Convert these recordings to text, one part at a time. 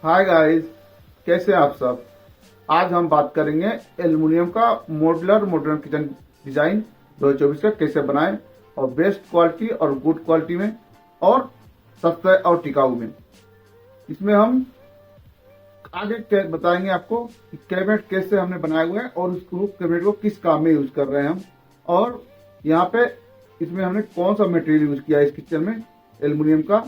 Hi guys, कैसे हैं आप सब। आज हम बात करेंगे एल्युमिनियम का मॉड्यूलर मॉडर्न किचन डिजाइन 2024 का कैसे बनाएं और बेस्ट क्वालिटी और गुड क्वालिटी में और सस्ता और टिकाऊ में। इसमें हम आगे बताएंगे आपको कि कैबिनेट कैसे हमने बनाए हुए हैं और उसको कैबिनेट को किस काम में यूज कर रहे हैं हम, और यहाँ पे इसमें हमने कौन सा मटेरियल यूज किया है इस किचन में, एल्युमिनियम का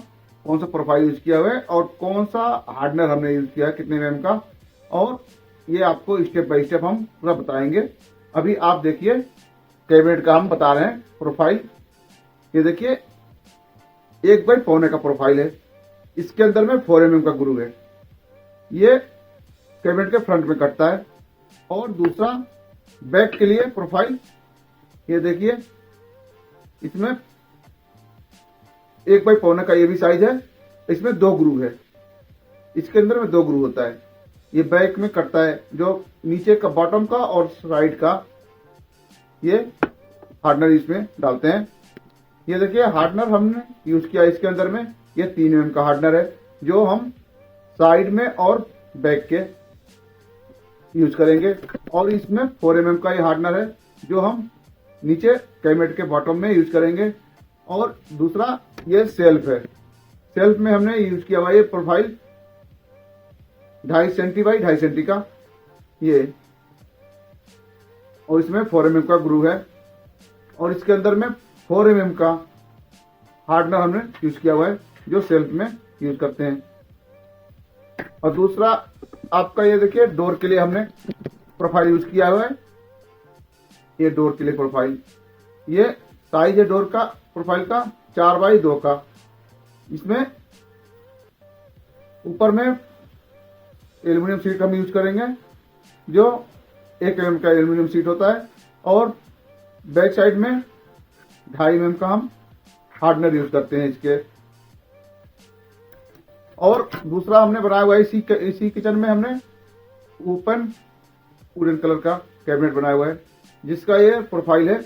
कौन सा प्रोफाइल यूज किया हुआ है और कौन सा हार्डनर हमने यूज किया है कितने एमएम का, और ये आपको स्टेप बाय स्टेप हम पूरा बताएंगे। अभी आप देखिए कैबिनेट का हम बता रहे हैं प्रोफाइल। ये देखिए 1/4 का प्रोफाइल है, इसके अंदर में 4 mm का ग्रूव है। ये कैबिनेट के फ्रंट में कटता है। और दूसरा बैक के लिए प्रोफाइल, ये देखिए इसमें 1/4 का ये भी साइज है। इसमें 2 ग्रूव है, इसके अंदर में 2 ग्रूव होता है। ये बैक में कटता है, जो नीचे का बॉटम का और साइड का ये हार्डनर इसमें डालते हैं। ये देखिए हार्डनर हमने यूज किया इसके अंदर में, ये 3 mm का हार्डनर है जो हम साइड में और बैक के यूज करेंगे। और इसमें 4 mm का ये हार्डनर है जो हम नीचे कैबिनेट के बॉटम में यूज करेंगे। और दूसरा ये सेल्फ है, सेल्फ में हमने यूज किया हुआ ये प्रोफाइल 2.5 सेंटी बाई 2.5 सेंटी का ये, और इसमें 4 mm का ग्रूव है। और इसके अंदर में 4 mm का हार्डनर हमने यूज किया हुआ है जो सेल्फ में यूज करते हैं। और दूसरा आपका ये देखिए डोर के लिए हमने प्रोफाइल यूज किया हुआ है, ये डोर के लिए प्रोफाइल, ये साइज है डोर का प्रोफाइल का 4/2 का। इसमें ऊपर में एल्युमिनियम शीट हम यूज करेंगे जो 1 mm का एल्युमिनियम शीट होता है। और बैक साइड में 2.5 mm का हम हार्डनर यूज करते हैं इसके। और दूसरा हमने बनाया हुआ है इसी किचन में हमने ओपन वुडन कलर का कैबिनेट बनाया हुआ है जिसका ये प्रोफाइल है।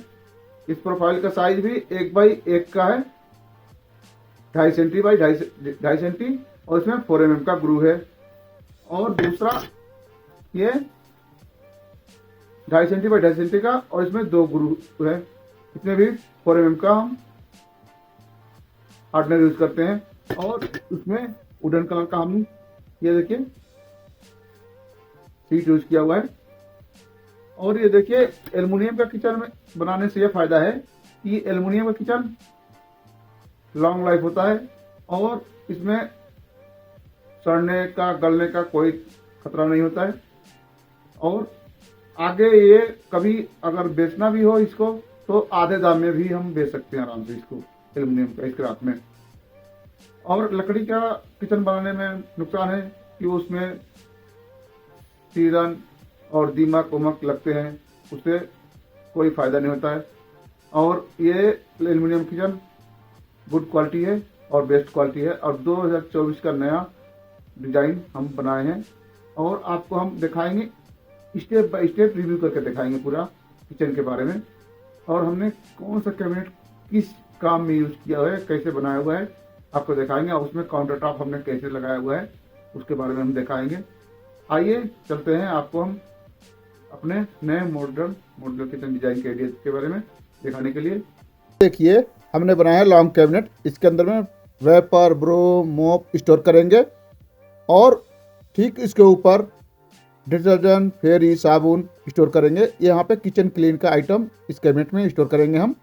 इस प्रोफाइल का साइज भी 1/1 का है, 2.5 सेंटी बाई 2.5 सेंटी, और इसमें 4 mm का ग्रूव है। और दूसरा ये 2.5 सेंटी बाई 2.5 सेंटी का, और इसमें 2 ग्रूव है, इसमें भी 4 mm का हम हार्डनर यूज करते हैं। और उसमें वुडन कलर का हम ये देखिए शीट यूज किया हुआ है। और ये देखिए एल्युमिनियम का किचन में बनाने से ये फायदा है कि एल्युमिनियम का किचन लॉन्ग लाइफ होता है और इसमें सड़ने का गलने का कोई खतरा नहीं होता है। और आगे ये कभी अगर बेचना भी हो इसको तो आधे दाम में भी हम बेच सकते हैं आराम से इसको, एल्युमिनियम का स्क्रैप में। और लकड़ी का किचन बनाने में नुकसान है कि उसमें सीरन और दीमक उमक लगते हैं, उससे कोई फायदा नहीं होता है। और ये एल्युमिनियम किचन गुड क्वालिटी है और बेस्ट क्वालिटी है, और 2024 का नया डिजाइन हम बनाए हैं। और आपको हम दिखाएंगे स्टेप बाय स्टेप, रिव्यू करके दिखाएंगे पूरा किचन के बारे में। और हमने कौन सा कैबिनेट किस काम में यूज किया हुआ है, कैसे बनाया हुआ है, आपको दिखाएंगे। और उसमें काउंटर टॉप हमने कैसे लगाया हुआ है उसके बारे में हम दिखाएंगे। आइए चलते हैं आपको हम अपने नए मॉडल किचन डिजाइन के आइडिया के बारे में दिखाने के लिए। देखिए हमने बनाया है लॉन्ग कैबिनेट, इसके अंदर में वेपर, ब्रो, मोप स्टोर करेंगे। और ठीक इसके ऊपर डिटर्जेंट, फेरी, साबुन स्टोर करेंगे। यहाँ पे किचन क्लीन का आइटम इस कैबिनेट में स्टोर करेंगे हम।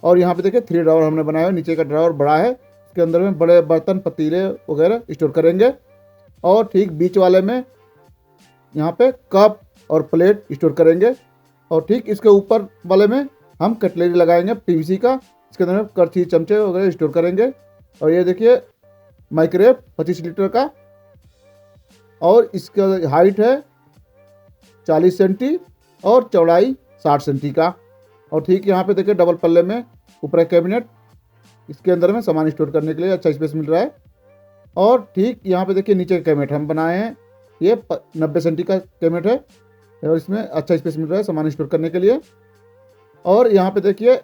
और यहाँ पे देखिए 3 ड्रॉवर हमने बनाया है, नीचे का ड्रॉवर बड़ा है, इसके अंदर में बड़े बर्तन, पतीले वगैरह स्टोर करेंगे। और ठीक बीच वाले में यहाँ पे कप और प्लेट स्टोर करेंगे। और ठीक इसके ऊपर वाले में हम कटलरी लगाएंगे पीवीसी का, इसके अंदर में करछी, चमचे वगैरह स्टोर करेंगे। और ये देखिए माइक्रोवेव 25 लीटर का, और इसका हाइट है 40 सेंटी और चौड़ाई 60 सेंटी का। और ठीक यहाँ पे देखिए डबल पल्ले में ऊपर कैबिनेट, इसके अंदर में सामान स्टोर करने के लिए अच्छा स्पेस मिल रहा है। और ठीक यहाँ पे देखिए नीचे का कैबिनेट हम बनाए हैं, ये 90 सेंटी का कैबिनेट है और इसमें अच्छा स्पेस मिल रहा है सामान स्टोर करने के लिए। और यहाँ पे देखिए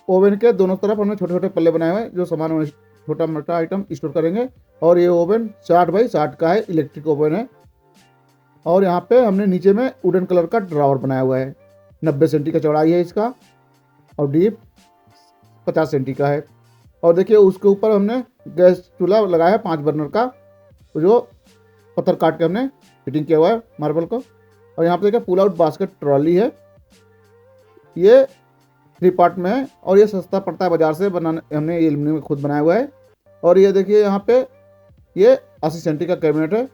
ओवन के दोनों तरफ हमने छोटे छोटे पल्ले बनाए हुए हैं जो सामान छोटा मोटा आइटम स्टोर करेंगे। और ये ओवन 60x60 का है, इलेक्ट्रिक ओवन है। और यहाँ पे हमने नीचे में वुडन कलर का ड्रावर बनाया हुआ है। 90 सेंटी का चौड़ाई है इसका और डीप 50 सेंटी का है। और देखिए उसके ऊपर हमने गैस चूल्हा लगाया है 5 बर्नर का, जो पत्थर काट के हमने फिटिंग किया हुआ है मार्बल को। और यहाँ पे देखिए पुल आउट बास्केट ट्रॉली है, ये 3 पार्ट में है और ये सस्ता पड़ता है बाजार से। बनाने हमने ये एल्युमिनियम में खुद बनाया हुआ है। और ये देखिए यहाँ पे ये 80 सेंटी का कैबिनेट है,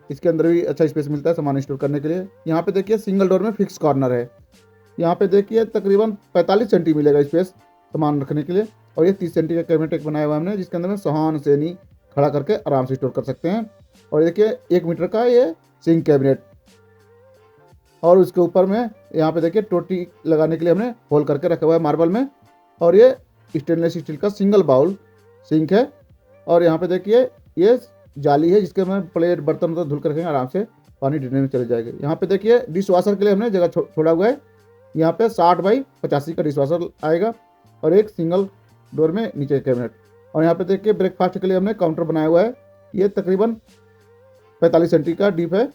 इसके अंदर भी अच्छा स्पेस मिलता है सामान स्टोर करने के लिए। यहाँ पे देखिए सिंगल डोर में फिक्स कॉर्नर है। यहाँ पे देखिए तकरीबन 45 सेंटी मिलेगा स्पेस सामान रखने के लिए। और ये 30 सेंटी का कैबिनेट एक बनाया हुआ है हमने, जिसके अंदर में सामान सेनी खड़ा करके आराम से स्टोर कर सकते हैं। और देखिए 1 मीटर का ये सिंक कैबिनेट। और उसके ऊपर में यहाँ पे देखिए टोटी लगाने के लिए हमने होल करके रखा हुआ है मार्बल में। और ये स्टेनलेस स्टील का सिंगल बाउल सिंक है। और यहाँ पे देखिए ये जाली है, जिसके में प्लेट बर्तन धुल कर रखेंगे, आराम से पानी ड्रेन में चले जाएगा। यहाँ पे देखिए डिश वाशर के लिए हमने जगह छोड़ा हुआ है। यहाँ पे 60x85 का डिश वाशर आएगा और एक सिंगल डोर में नीचे कैबिनेट। और यहाँ पे देखिए ब्रेकफास्ट के लिए हमने काउंटर बनाया हुआ है, ये तकरीबन 45 सेंटी का डीप है।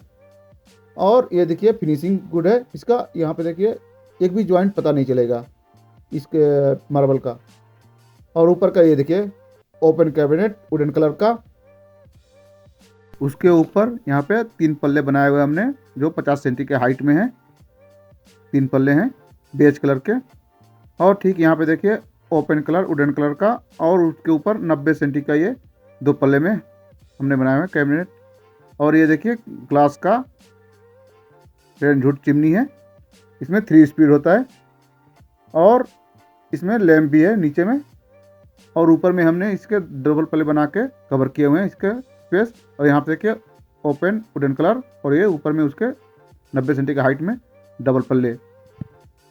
और ये देखिए फिनिशिंग गुड है इसका। यहाँ पे देखिए एक भी जॉइंट पता नहीं चलेगा इसके मार्बल का। और ऊपर का ये देखिए ओपन कैबिनेट वुडन कलर का, उसके ऊपर यहाँ पे 3 पल्ले बनाए हुए हमने, जो 50 सेंटी के हाइट में है। 3 पल्ले हैं बेज कलर के। और ठीक यहाँ पे देखिए ओपन कलर वुडन कलर का, और उसके ऊपर 90 सेंटी का ये 2 पल्ले में हमने बनाया हुआ है कैबिनेट। और ये देखिए ग्लास का रेनजूट चिमनी है, इसमें 3 स्पीड होता है। और इसमें लैम्प भी है नीचे में। और ऊपर में हमने इसके डबल पल्ले बना के कवर किए हुए हैं इसके स्पेस। और यहाँ पे देखिए ओपन वुडन कलर, और ये ऊपर में उसके 90 सेंटी के हाइट में डबल पल्ले।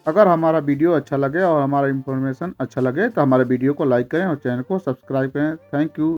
अगर हमारा वीडियो अच्छा लगे और हमारा इन्फॉर्मेशन अच्छा लगे तो हमारे वीडियो को लाइक करें और चैनल को सब्सक्राइब करें। Thank you.